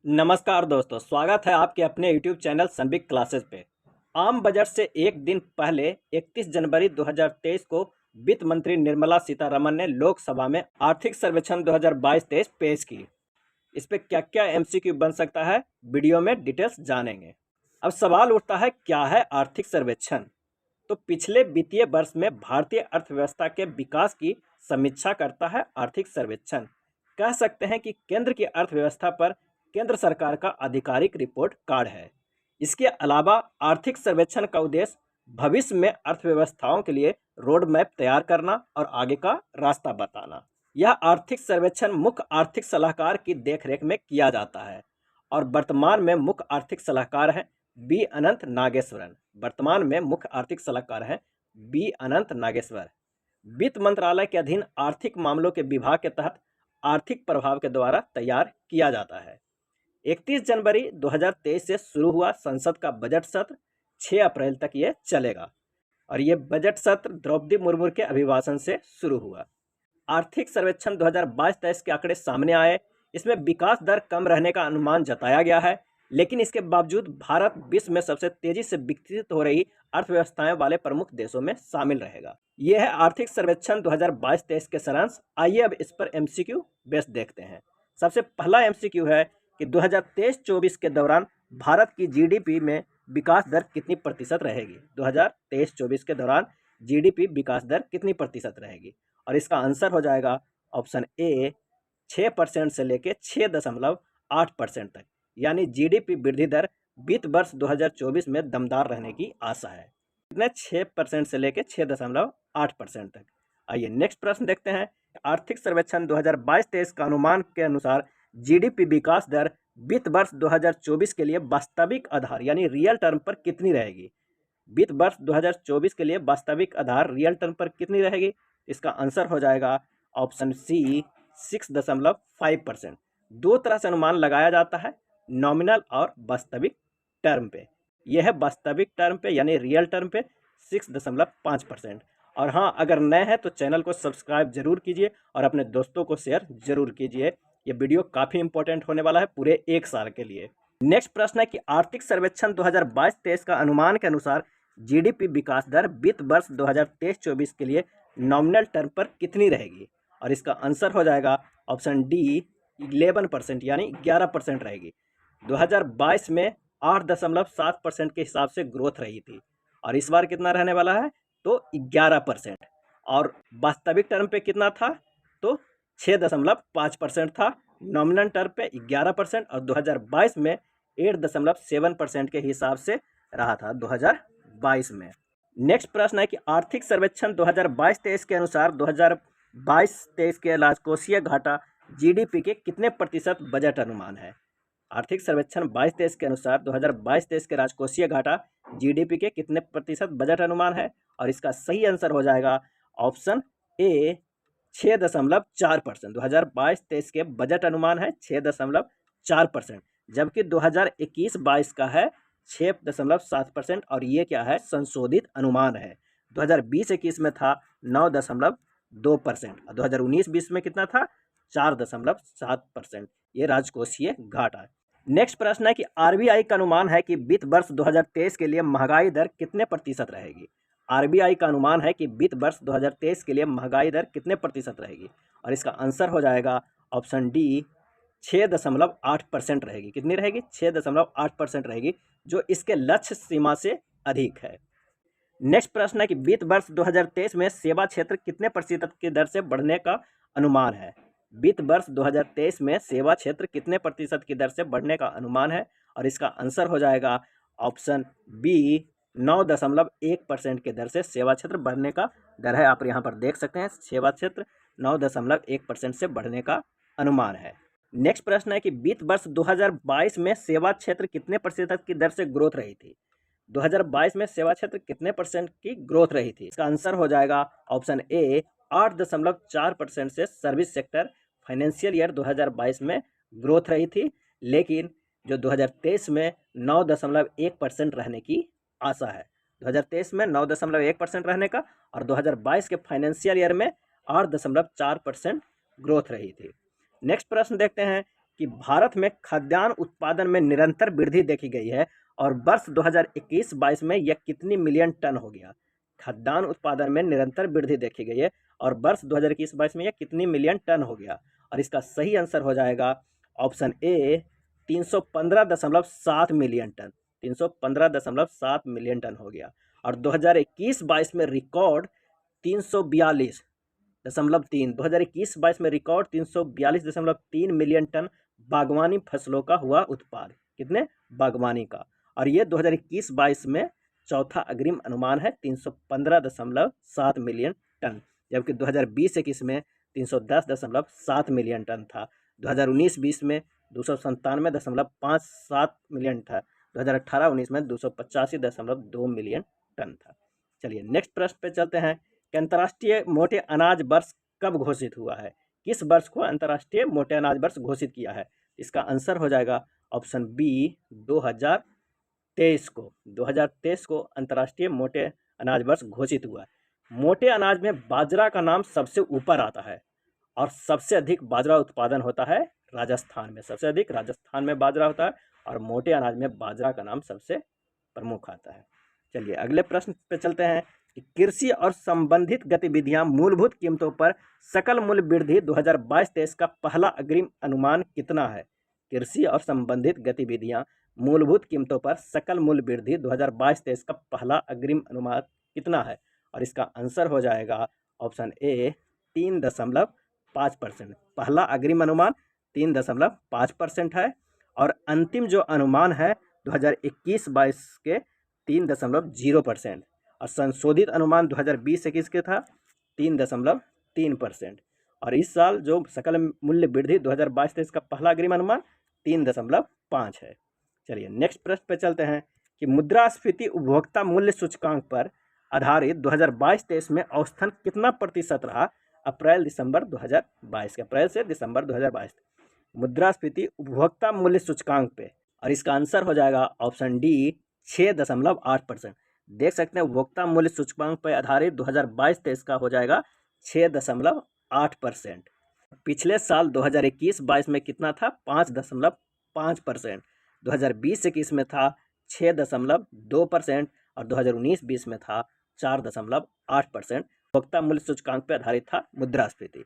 नमस्कार दोस्तों, स्वागत है आपके अपने YouTube चैनल सनबिग क्लासेस पे। आम बजट से एक दिन पहले 31 जनवरी 2023 को वित्त मंत्री निर्मला सीतारमण ने लोकसभा में आर्थिक सर्वेक्षण 2022-23 पेश की। इस पे क्या-क्या MCQ बन सकता है, वीडियो में डिटेल्स जानेंगे। अब सवाल उठता है, क्या है आर्थिक सर्वेक्षण? तो पिछले वित्तीय वर्ष में भारतीय अर्थव्यवस्था के विकास की समीक्षा करता है आर्थिक सर्वेक्षण। कह सकते हैं कि केंद्र की अर्थव्यवस्था पर केंद्र सरकार का आधिकारिक रिपोर्ट कार्ड है। इसके अलावा आर्थिक सर्वेक्षण का उद्देश्य भविष्य में अर्थव्यवस्थाओं के लिए रोड मैप तैयार करना और आगे का रास्ता बताना। यह आर्थिक सर्वेक्षण मुख्य आर्थिक सलाहकार की देखरेख में किया जाता है और वर्तमान में मुख्य आर्थिक सलाहकार हैं बी अनंत नागेश्वरन। वर्तमान में मुख्य आर्थिक सलाहकार हैं बी अनंत नागेश्वर। वित्त मंत्रालय के अधीन आर्थिक मामलों के विभाग के तहत आर्थिक प्रभाव के द्वारा तैयार किया जाता है। 31 जनवरी 2023 से शुरू हुआ संसद का बजट सत्र 6 अप्रैल तक ये चलेगा और ये बजट सत्र द्रौपदी मुर्मू के अभिभाषण से शुरू हुआ। आर्थिक सर्वेक्षण 2022-23 के आंकड़े सामने आए। इसमें विकास दर कम रहने का अनुमान जताया गया है, लेकिन इसके बावजूद भारत विश्व में सबसे तेजी से विकसित हो रही अर्थव्यवस्थाएं वाले प्रमुख देशों में शामिल रहेगा। यह है आर्थिक सर्वेक्षण 2022-23 के सारांश। आइए अब इस पर MCQ बेस देखते हैं। सबसे पहला MCQ है कि 2023-24 के दौरान भारत की GDP में विकास दर कितनी प्रतिशत रहेगी। 2023-24 के दौरान GDP विकास दर कितनी प्रतिशत रहेगी, और इसका आंसर हो जाएगा ऑप्शन ए 6% से लेके 6.8% तक, यानी GDP वृद्धि दर वित्त वर्ष 2024 में दमदार रहने की आशा है। कितने? 6% से लेके 6.8% तक। आइए नेक्स्ट प्रश्न देखते हैं। आर्थिक सर्वेक्षण 2022-23 का अनुमान के अनुसार GDP विकास दर वित्त वर्ष 2024 के लिए वास्तविक आधार यानी रियल टर्म पर कितनी रहेगी। वित्त वर्ष 2024 के लिए वास्तविक आधार रियल टर्म पर कितनी रहेगी? इसका आंसर हो जाएगा ऑप्शन सी 6.5%। दो तरह से अनुमान लगाया जाता है, नॉमिनल और वास्तविक टर्म पे। यह है वास्तविक टर्म पे यानी रियल टर्म पे 6.5%। और हाँ, अगर नए हैं तो चैनल को सब्सक्राइब जरूर कीजिए और अपने दोस्तों को शेयर जरूर कीजिए। ये वीडियो काफ़ी इंपॉर्टेंट होने वाला है पूरे एक साल के लिए। नेक्स्ट प्रश्न है कि आर्थिक सर्वेक्षण 2022-23 का अनुमान के अनुसार GDP विकास दर वित्त वर्ष 2023-24 के लिए नॉमिनल टर्म पर कितनी रहेगी, और इसका आंसर हो जाएगा ऑप्शन डी 11% यानी 11% रहेगी। 2022 में 8.7% के हिसाब से ग्रोथ रही थी और इस बार कितना रहने वाला है तो 11%। और वास्तविक टर्म पे कितना था तो 6.5% था। नॉमिनल टर्म पे 11% और 2022 में 8.7% के हिसाब से रहा था 2022 में। नेक्स्ट प्रश्न है कि आर्थिक सर्वेक्षण 2022-23 के अनुसार 2022-23 के राजकोषीय घाटा GDP के कितने प्रतिशत बजट अनुमान है। आर्थिक सर्वेक्षण 22-23 के अनुसार 2022-23 के राजकोषीय घाटा GDP के कितने प्रतिशत बजट अनुमान है, और इसका सही आंसर हो जाएगा ऑप्शन ए 6.4%। 2022-23 के बजट अनुमान है 6.4%, जबकि 2021-22 का है 6.7%, और ये क्या है संशोधित अनुमान है। 2020-21 में था 9.2% और 2019-20 में कितना था 4.7%। ये राजकोषीय घाटा है। नेक्स्ट प्रश्न है कि RBI का अनुमान है कि वित्त वर्ष 2023 के लिए महंगाई दर कितने प्रतिशत रहेगी। RBI का अनुमान है कि वित्त वर्ष 2023 के लिए महंगाई दर कितने प्रतिशत रहेगी, और इसका आंसर हो जाएगा ऑप्शन डी 6.8% रहेगी। कितनी रहेगी? 6.8% रहेगी, जो इसके लक्ष्य सीमा से अधिक है। नेक्स्ट प्रश्न है कि वित्त वर्ष 2023 में सेवा क्षेत्र कितने प्रतिशत की दर से बढ़ने का अनुमान है। वित्त वर्ष 2023 में सेवा क्षेत्र कितने प्रतिशत की दर से बढ़ने का अनुमान है, और इसका आंसर हो जाएगा ऑप्शन बी 9.1% के दर से सेवा क्षेत्र बढ़ने का दर है। आप यहाँ पर देख सकते हैं सेवा क्षेत्र 9.1% से बढ़ने का अनुमान है। नेक्स्ट प्रश्न है कि वित्त वर्ष 2022 में सेवा क्षेत्र कितने प्रतिशत की दर से ग्रोथ रही थी। 2022 में सेवा क्षेत्र कितने परसेंट की ग्रोथ रही थी, इसका आंसर हो जाएगा ऑप्शन ए 8.4% से सर्विस सेक्टर फाइनेंशियल ईयर 2022 में ग्रोथ रही थी, लेकिन जो 2023 में 9.1% रहने की आशा है। 2023 में 9.1% रहने का और 2022 के फाइनेंशियल ईयर में 8.4% ग्रोथ रही थी। नेक्स्ट प्रश्न देखते हैं कि भारत में खाद्यान्न उत्पादन में निरंतर वृद्धि देखी गई है और वर्ष 2021-22 में यह कितनी मिलियन टन हो गया? खाद्यान्न उत्पादन में निरंतर वृद्धि देखी गई है और वर्ष 2021-22 में यह कितनी मिलियन टन हो गया? और इसका सही आंसर हो जाएगा option A 315.7 million ton. 315.7 million ton हो गया। और 2021-22 में रिकॉर्ड 342.3 2021-22 में रिकॉर्ड 342.3 मिलियन टन बागवानी फसलों का हुआ उत्पाद। कितने? बागवानी का। और ये 2021-22 में चौथा अग्रिम अनुमान है 315.7 मिलियन टन, जबकि 2020-21 में 310.7 मिलियन टन था। 2019-20 में 297.57 मिलियन था। 2018-19 में 285.2 मिलियन टन था। चलिए नेक्स्ट प्रश्न पे चलते हैं कि अंतर्राष्ट्रीय मोटे अनाज वर्ष कब घोषित हुआ है? किस वर्ष को अंतर्राष्ट्रीय मोटे अनाज वर्ष घोषित किया है? इसका आंसर हो जाएगा ऑप्शन बी 2023 को। 2023 को अंतर्राष्ट्रीय मोटे अनाज वर्ष घोषित हुआ है। मोटे अनाज में बाजरा का नाम सबसे ऊपर आता है और सबसे अधिक बाजरा उत्पादन होता है राजस्थान में। सबसे अधिक राजस्थान में बाजरा होता है और मोटे अनाज में बाजरा का नाम सबसे प्रमुख आता है। चलिए अगले प्रश्न पे चलते हैं कि कृषि और संबंधित गतिविधियां मूलभूत कीमतों पर सकल मूल्य वृद्धि 2022-23 का पहला अग्रिम अनुमान कितना है? कृषि और संबंधित गतिविधियां मूलभूत कीमतों पर सकल मूल्य वृद्धि 2022-23 का पहला अग्रिम अनुमान कितना है? और इसका आंसर हो जाएगा ऑप्शन ए 3.5%। पहला अग्रिम अनुमान 3.5% है और अंतिम जो अनुमान है 2021-22 के 3.0% और संशोधित अनुमान 2020-21 के था 3.3%। और इस साल जो सकल मूल्य वृद्धि 2022-23 का पहला अग्रिम अनुमान 3.5 है। चलिए नेक्स्ट प्रश्न पे चलते हैं कि मुद्रास्फीति उपभोक्ता मूल्य सूचकांक पर आधारित 2022-23 में औसतन कितना प्रतिशत रहा? अप्रैल से दिसंबर 2022 मुद्रास्फीति उपभोक्ता मूल्य सूचकांक पे। और इसका आंसर हो जाएगा ऑप्शन डी 6.8%। देख सकते हैं उपभोक्ता मूल्य सूचकांक पर आधारित 2022-23 का हो जाएगा 6.8%। पिछले साल 2021-22 में कितना था? 5.5%। 2020-21 में था 6.2% और 2019-20 में था 4.8%। उपभोक्ता मूल्य सूचकांक पर आधारित था मुद्रास्फीति।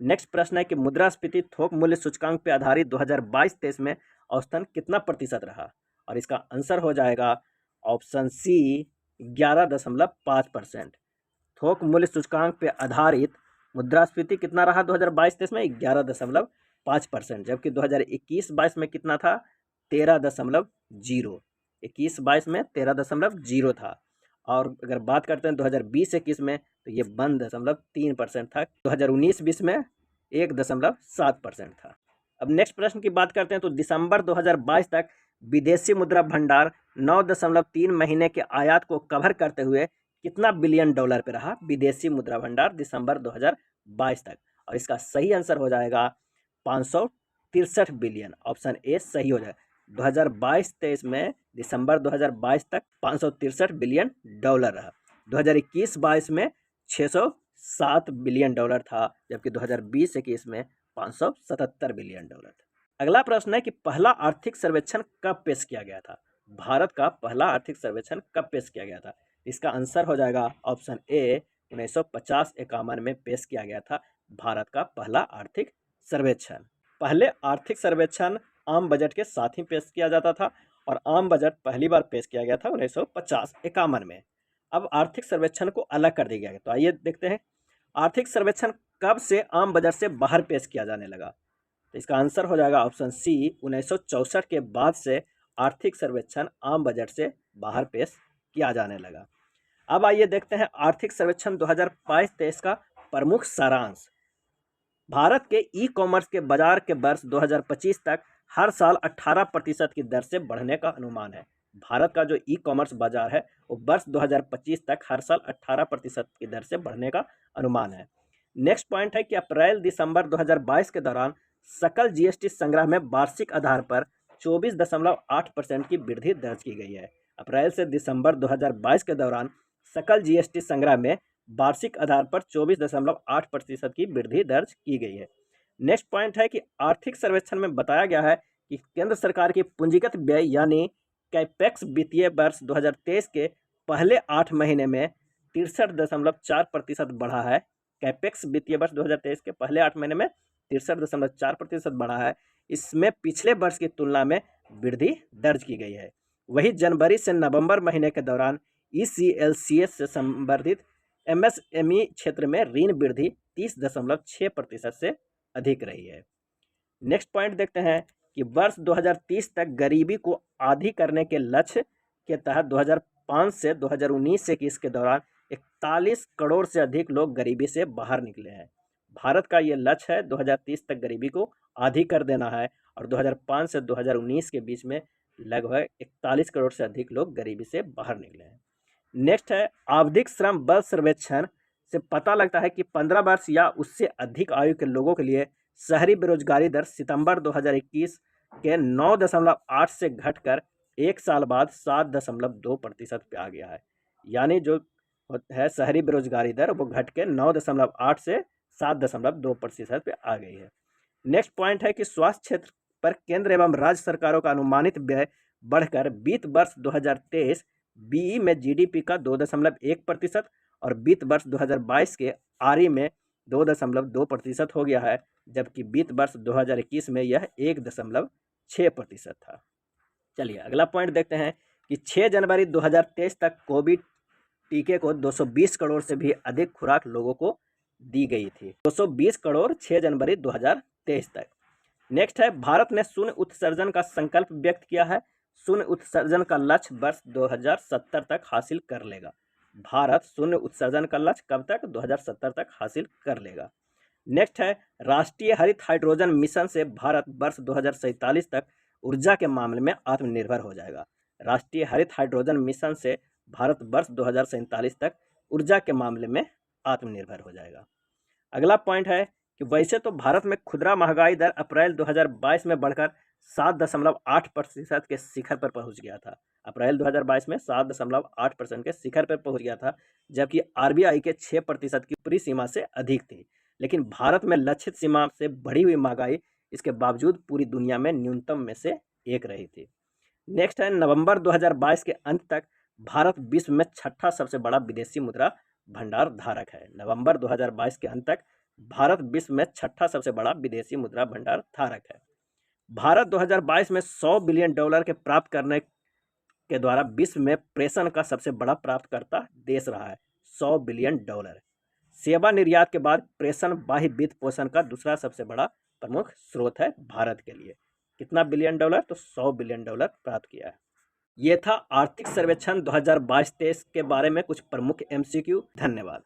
नेक्स्ट प्रश्न है कि मुद्रास्फीति थोक मूल्य सूचकांक पर आधारित 2022-23 में औसतन कितना प्रतिशत रहा? और इसका आंसर हो जाएगा ऑप्शन सी 11.5%। थोक मूल्य सूचकांक पर आधारित मुद्रास्फीति कितना रहा 2022-23 में? 11.5%, जबकि 2021-22 में कितना था? 13.0। 21-22 में 13.0 था। और अगर बात करते हैं 2020-21 में तो ये 1.3% था। 2019-20 में 1.7% था। अब नेक्स्ट प्रश्न की बात करते हैं तो दिसंबर 2022 तक विदेशी मुद्रा भंडार 9.3 महीने के आयात को कवर करते हुए कितना बिलियन डॉलर पे रहा? विदेशी मुद्रा भंडार दिसंबर 2022 तक। और इसका सही आंसर हो जाएगा 563 बिलियन। ऑप्शन ए सही हो जाएगा। 2022-23 में दिसंबर 2022 तक 563 बिलियन डॉलर रहा। 2021-22 में 607 बिलियन डॉलर था, जबकि 2020-21 में 577 बिलियन डॉलर था। अगला प्रश्न है कि पहला आर्थिक सर्वेक्षण कब पेश किया गया था? भारत का पहला आर्थिक सर्वेक्षण कब पेश किया गया था? इसका आंसर हो जाएगा ऑप्शन ए 1950-51 में पेश किया गया था भारत का पहला आर्थिक सर्वेक्षण। पहले आर्थिक सर्वेक्षण आम बजट के साथ ही पेश किया जाता था और आम बजट पहली बार पेश किया गया था 1950-51 में। अब आर्थिक सर्वेक्षण को अलग कर दिया गया। तो आइए देखते हैं आर्थिक सर्वेक्षण कब से आम बजट से बाहर पेश किया जाने लगा। तो इसका आंसर हो जाएगा ऑप्शन सी 1964 के बाद से आर्थिक सर्वेक्षण आम बजट से बाहर पेश किया जाने लगा। अब आइए देखते हैं आर्थिक सर्वेक्षण 2022-23 का प्रमुख सारांश। भारत के ई कॉमर्स के बाजार के वर्ष 2025 तक हर साल 18% की दर से बढ़ने का अनुमान है। भारत का जो ई कॉमर्स बाजार है वो वर्ष 2025 तक हर साल 18% की दर से बढ़ने का अनुमान है। नेक्स्ट पॉइंट है कि अप्रैल दिसंबर 2022 के दौरान सकल जीएसटी संग्रह में वार्षिक आधार पर 24.8% की वृद्धि दर्ज की गई है। अप्रैल से दिसंबर 2022 के दौरान सकल जीएसटी संग्रह में वार्षिक आधार पर 24.8% की वृद्धि दर्ज की गई है। नेक्स्ट पॉइंट है कि आर्थिक सर्वेक्षण में बताया गया है कि केंद्र सरकार की पूंजीगत व्यय यानी कैपेक्स वित्तीय वर्ष 2023 के पहले 8 महीने में 63.4% बढ़ा है। कैपेक्स वित्तीय वर्ष 2023 के पहले 8 महीने में 63.4% बढ़ा है। इसमें पिछले वर्ष की तुलना में वृद्धि दर्ज की गई है। वही जनवरी से नवंबर महीने के दौरान ECLCS से संबंधित MSME क्षेत्र में ऋण वृद्धि 30.6% से अधिक रही है। नेक्स्ट पॉइंट देखते हैं कि वर्ष 2030 तक गरीबी को आधी करने के लक्ष्य के तहत 2005 से 2019-21 के दौरान 41 करोड़ से अधिक लोग गरीबी से बाहर निकले हैं। भारत का ये लक्ष्य है 2030 तक गरीबी को आधी कर देना है और 2005 से 2019 के बीच में लगभग 41 करोड़ से अधिक लोग गरीबी से बाहर निकले हैं। नेक्स्ट है आवधिक श्रम बल सर्वेक्षण से पता लगता है कि 15 वर्ष या उससे अधिक आयु के लोगों के लिए शहरी बेरोजगारी दर सितंबर 2021 के 9.8 से घटकर एक साल बाद 7.2% पे आ गया है। यानी जो है शहरी बेरोजगारी दर वो घट के 9.8 से 7.2% पे आ गई है। नेक्स्ट पॉइंट है कि स्वास्थ्य क्षेत्र पर केंद्र एवं राज्य सरकारों का अनुमानित व्यय बढ़कर वित्त वर्ष 2023 BE में GDP का 2.1% और वित्त वर्ष 2022 के RE में 2.2% हो गया है, जबकि वित्त वर्ष 2021 में यह 1.6% था। चलिए अगला पॉइंट देखते हैं कि 6 जनवरी 2023 तक कोविड टीके को 220 करोड़ से भी अधिक खुराक लोगों को दी गई थी। 220 करोड़ 6 जनवरी 2023 तक। नेक्स्ट है भारत ने शून्य उत्सर्जन का संकल्प व्यक्त किया है। शून्य उत्सर्जन का लक्ष्य वर्ष 2070 तक हासिल कर लेगा। भारत शून्य उत्सर्जन का लक्ष्य कब तक? 2070 तक हासिल कर लेगा। नेक्स्ट है राष्ट्रीय हरित हाइड्रोजन मिशन से भारत वर्ष 2047 तक ऊर्जा के मामले में आत्मनिर्भर हो जाएगा। राष्ट्रीय हरित हाइड्रोजन मिशन से भारत वर्ष 2047 तक ऊर्जा के मामले में आत्मनिर्भर हो जाएगा। अगला पॉइंट है कि वैसे तो भारत में खुदरा महंगाई दर अप्रैल 2022 में बढ़कर 7.8% के शिखर पर पहुंच गया था। अप्रैल 2022 में 7.8% के शिखर पर पहुंच गया था, जबकि RBI के 6% की ऊपरी सीमा से अधिक थी। लेकिन भारत में लक्षित सीमा से बढ़ी हुई महंगाई इसके बावजूद पूरी दुनिया में न्यूनतम में से एक रही थी। नेक्स्ट है नवंबर 2022 के अंत तक भारत विश्व में छठा सबसे बड़ा विदेशी मुद्रा भंडार धारक है। नवंबर 2022 के अंत तक भारत विश्व में छठा सबसे बड़ा विदेशी मुद्रा भंडार धारक है। भारत 2022 में $100 बिलियन के प्राप्त करने के द्वारा विश्व में प्रेषण का सबसे बड़ा प्राप्तकर्ता देश रहा है। $100 बिलियन। सेवा निर्यात के बाद प्रेषण बाह्य वित्त पोषण का दूसरा सबसे बड़ा प्रमुख स्रोत है भारत के लिए। कितना बिलियन डॉलर? तो $100 बिलियन प्राप्त किया है। ये था आर्थिक सर्वेक्षण 2022-23 के बारे में कुछ प्रमुख MCQ। धन्यवाद।